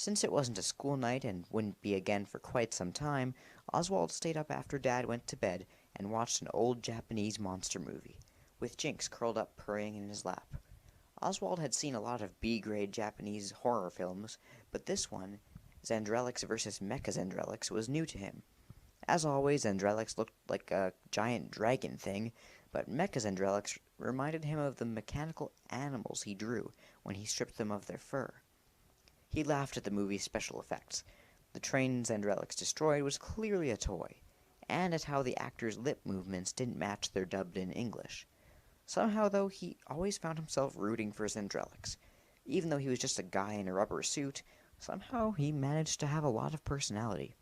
Since it wasn't a school night and wouldn't be again for quite some time, Oswald stayed up after Dad went to bed and watched an old Japanese monster movie, with Jinx curled up purring in his lap. Oswald had seen a lot of B-grade Japanese horror films, but this one, Zandrelix vs. Mechazandrelix, was new to him. As always, Zandrelix looked like a giant dragon thing, but Mechazandrelix reminded him of the mechanical animals he drew when he stripped them of their fur. He laughed at the movie's special effects. The train Zandrelix destroyed was clearly a toy, and at how the actors' lip movements didn't match their dubbed-in English. Somehow, though, he always found himself rooting for Zandrelix. Even though he was just a guy in a rubber suit, somehow he managed to have a lot of personality.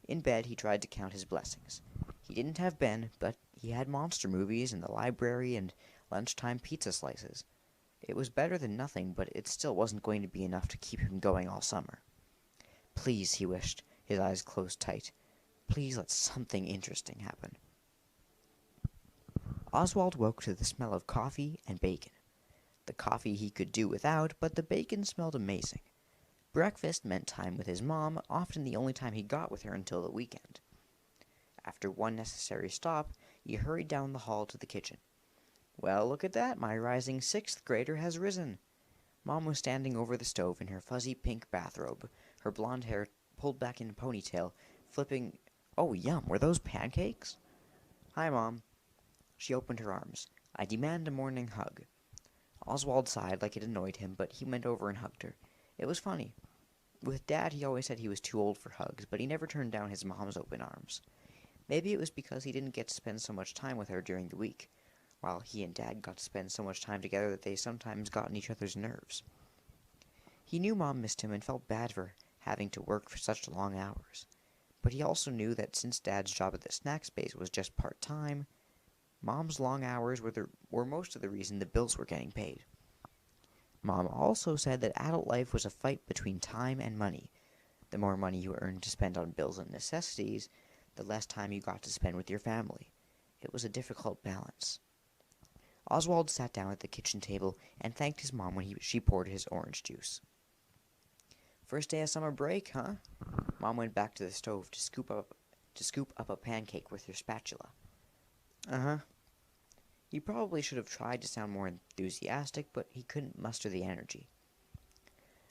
In bed, he tried to count his blessings. He didn't have Ben, but he had monster movies and the library and lunchtime pizza slices. It was better than nothing, but it still wasn't going to be enough to keep him going all summer. Please, he wished, his eyes closed tight. Please let something interesting happen. Oswald woke to the smell of coffee and bacon. The coffee he could do without, but the bacon smelled amazing. Breakfast meant time with his mom, often the only time he got with her until the weekend. After one necessary stop, he hurried down the hall to the kitchen. Well, look at that, my rising sixth grader has risen. Mom was standing over the stove in her fuzzy pink bathrobe, her blonde hair pulled back in a ponytail, flipping... Oh, yum, were those pancakes? Hi, Mom. She opened her arms. I demand a morning hug. Oswald sighed like it annoyed him, but he went over and hugged her. It was funny. With Dad, he always said he was too old for hugs, but he never turned down his mom's open arms. Maybe it was because he didn't get to spend so much time with her during the week, while he and Dad got to spend so much time together that they sometimes got on each other's nerves. He knew Mom missed him and felt bad for having to work for such long hours, but he also knew that since Dad's job at the snack space was just part-time, Mom's long hours were most of the reason the bills were getting paid. Mom also said that adult life was a fight between time and money. The more money you earned to spend on bills and necessities, the less time you got to spend with your family. It was a difficult balance. Oswald sat down at the kitchen table and thanked his mom when she poured his orange juice. First day of summer break, huh? Mom went back to the stove to scoop up a pancake with her spatula. Uh-huh. He probably should have tried to sound more enthusiastic, but he couldn't muster the energy.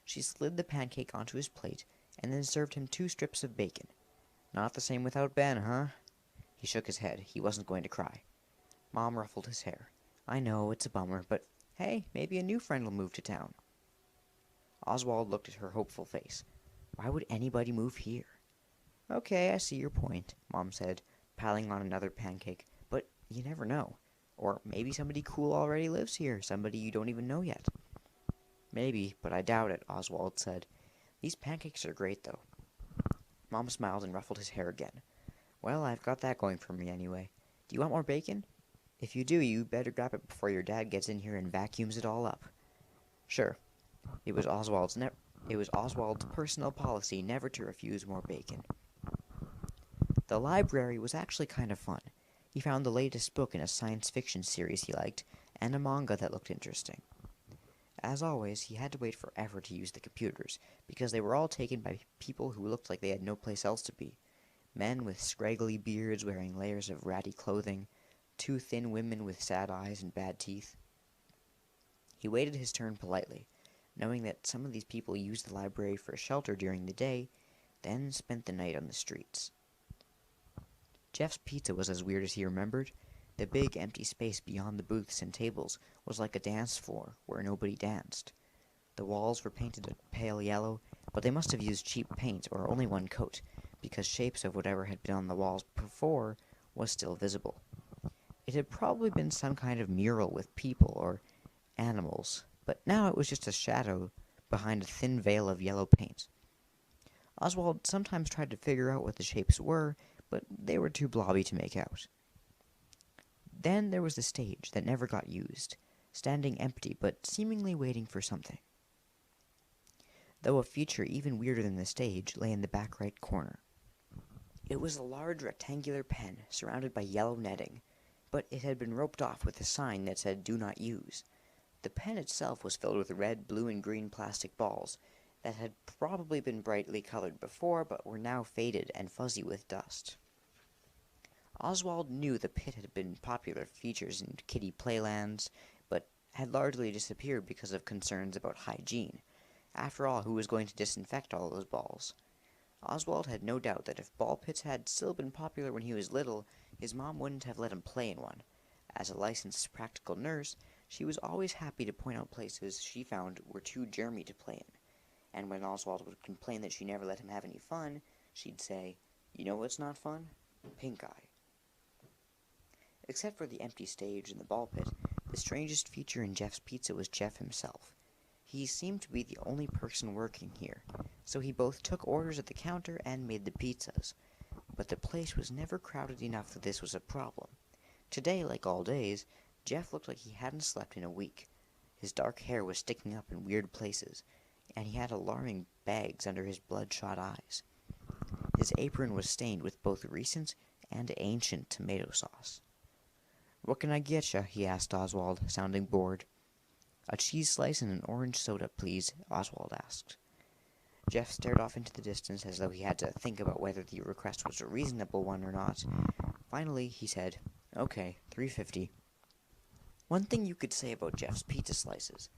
She slid the pancake onto his plate and then served him 2 strips of bacon. Not the same without Ben, huh? He shook his head. He wasn't going to cry. Mom ruffled his hair. I know, it's a bummer, but hey, maybe a new friend will move to town. Oswald looked at her hopeful face. Why would anybody move here? Okay, I see your point, Mom said, piling on another pancake, but you never know. Or maybe somebody cool already lives here, somebody you don't even know yet. Maybe, but I doubt it, Oswald said. These pancakes are great, though. Mom smiled and ruffled his hair again. Well, I've got that going for me anyway. Do you want more bacon? If you do, you better grab it before your dad gets in here and vacuums it all up. Sure. It was Oswald's personal policy never to refuse more bacon. The library was actually kind of fun. He found the latest book in a science fiction series he liked, and a manga that looked interesting. As always, he had to wait forever to use the computers, because they were all taken by people who looked like they had no place else to be. Men with scraggly beards wearing layers of ratty clothing, 2 thin women with sad eyes and bad teeth. He waited his turn politely, knowing that some of these people used the library for shelter during the day, then spent the night on the streets. Jeff's pizza was as weird as he remembered. The big empty space beyond the booths and tables was like a dance floor where nobody danced. The walls were painted a pale yellow, but they must have used cheap paint or only one coat, because shapes of whatever had been on the walls before was still visible. It had probably been some kind of mural with people or animals, but now it was just a shadow behind a thin veil of yellow paint. Oswald sometimes tried to figure out what the shapes were, but they were too blobby to make out. Then there was the stage that never got used, standing empty but seemingly waiting for something. Though a feature even weirder than the stage lay in the back right corner. It was a large rectangular pen surrounded by yellow netting, but it had been roped off with a sign that said "Do not use." The pen itself was filled with red, blue, and green plastic balls. that had probably been brightly colored before, but were now faded and fuzzy with dust. Oswald knew the pit had been popular features in kiddie playlands, but had largely disappeared because of concerns about hygiene. After all, who was going to disinfect all those balls? Oswald had no doubt that if ball pits had still been popular when he was little, his mom wouldn't have let him play in one. As a licensed practical nurse, she was always happy to point out places she found were too germy to play in. And when Oswald would complain that she never let him have any fun, she'd say, "You know what's not fun? Pink eye." Except for the empty stage and the ball pit, the strangest feature in Jeff's Pizza was Jeff himself. He seemed to be the only person working here, so he both took orders at the counter and made the pizzas. But the place was never crowded enough that this was a problem. Today, like all days, Jeff looked like he hadn't slept in a week. His dark hair was sticking up in weird places, and he had alarming bags under his bloodshot eyes. His apron was stained with both recent and ancient tomato sauce. "What can I get ya?" he asked Oswald, sounding bored. "A cheese slice and an orange soda, please," Oswald asked. Jeff stared off into the distance as though he had to think about whether the request was a reasonable one or not. Finally, he said, "Okay, $3.50. One thing you could say about Jeff's pizza slices.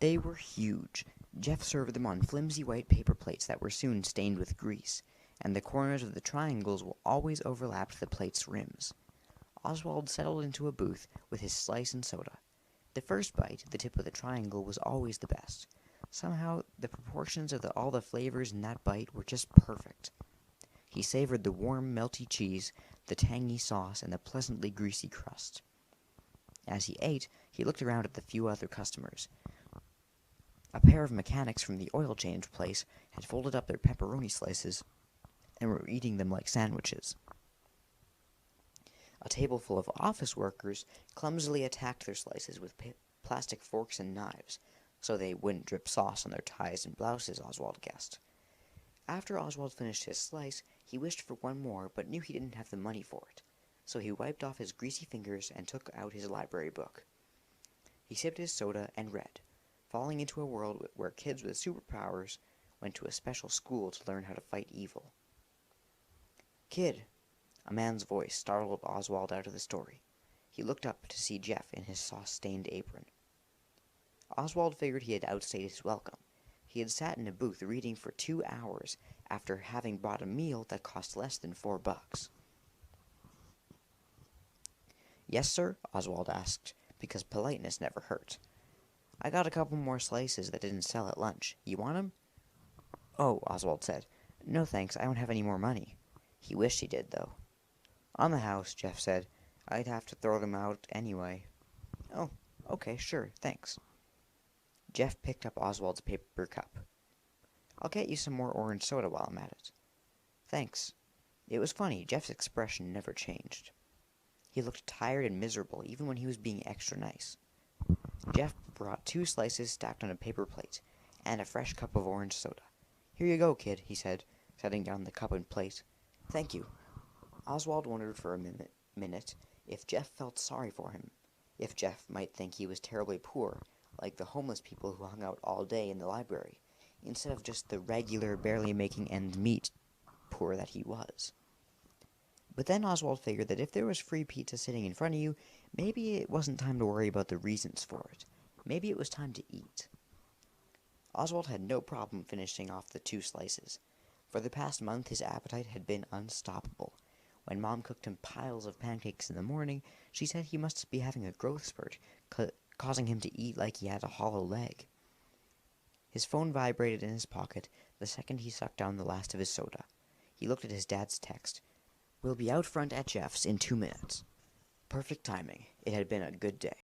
They were huge. Jeff served them on flimsy white paper plates that were soon stained with grease, and the corners of the triangles always overlapped the plate's rims. Oswald settled into a booth with his slice and soda. The first bite, the tip of the triangle, was always the best. Somehow, the proportions of all the flavors in that bite were just perfect. He savored the warm, melty cheese, the tangy sauce, and the pleasantly greasy crust. As he ate, he looked around at the few other customers. A pair of mechanics from the oil change place had folded up their pepperoni slices and were eating them like sandwiches. A table full of office workers clumsily attacked their slices with plastic forks and knives, so they wouldn't drip sauce on their ties and blouses, Oswald guessed. After Oswald finished his slice, he wished for one more, but knew he didn't have the money for it, so he wiped off his greasy fingers and took out his library book. He sipped his soda and read, falling into a world where kids with superpowers went to a special school to learn how to fight evil. "Kid," a man's voice startled Oswald out of the story. He looked up to see Jeff in his sauce-stained apron. Oswald figured he had outstayed his welcome. He had sat in a booth reading for 2 hours after having bought a meal that cost less than $4. "Yes, sir?" Oswald asked, because politeness never hurt. "I got a couple more slices that didn't sell at lunch. You want 'em?" "Oh," Oswald said. "No thanks, I don't have any more money." He wished he did, though. "On the house," Jeff said. "I'd have to throw them out anyway." "Oh, okay, sure, thanks." Jeff picked up Oswald's paper cup. "I'll get you some more orange soda while I'm at it." "Thanks." It was funny, Jeff's expression never changed. He looked tired and miserable even when he was being extra nice. Jeff brought 2 slices stacked on a paper plate, and a fresh cup of orange soda. "Here you go, kid," he said, setting down the cup and plate. "Thank you." Oswald wondered for a minute if Jeff felt sorry for him, if Jeff might think he was terribly poor, like the homeless people who hung out all day in the library, instead of just the regular, barely making ends meet poor that he was. But then Oswald figured that if there was free pizza sitting in front of you, maybe it wasn't time to worry about the reasons for it. Maybe it was time to eat. Oswald had no problem finishing off the 2 slices. For the past month, his appetite had been unstoppable. When Mom cooked him piles of pancakes in the morning, she said he must be having a growth spurt, causing him to eat like he had a hollow leg. His phone vibrated in his pocket the second he sucked down the last of his soda. He looked at his dad's text. "We'll be out front at Jeff's in 2 minutes." Perfect timing. It had been a good day.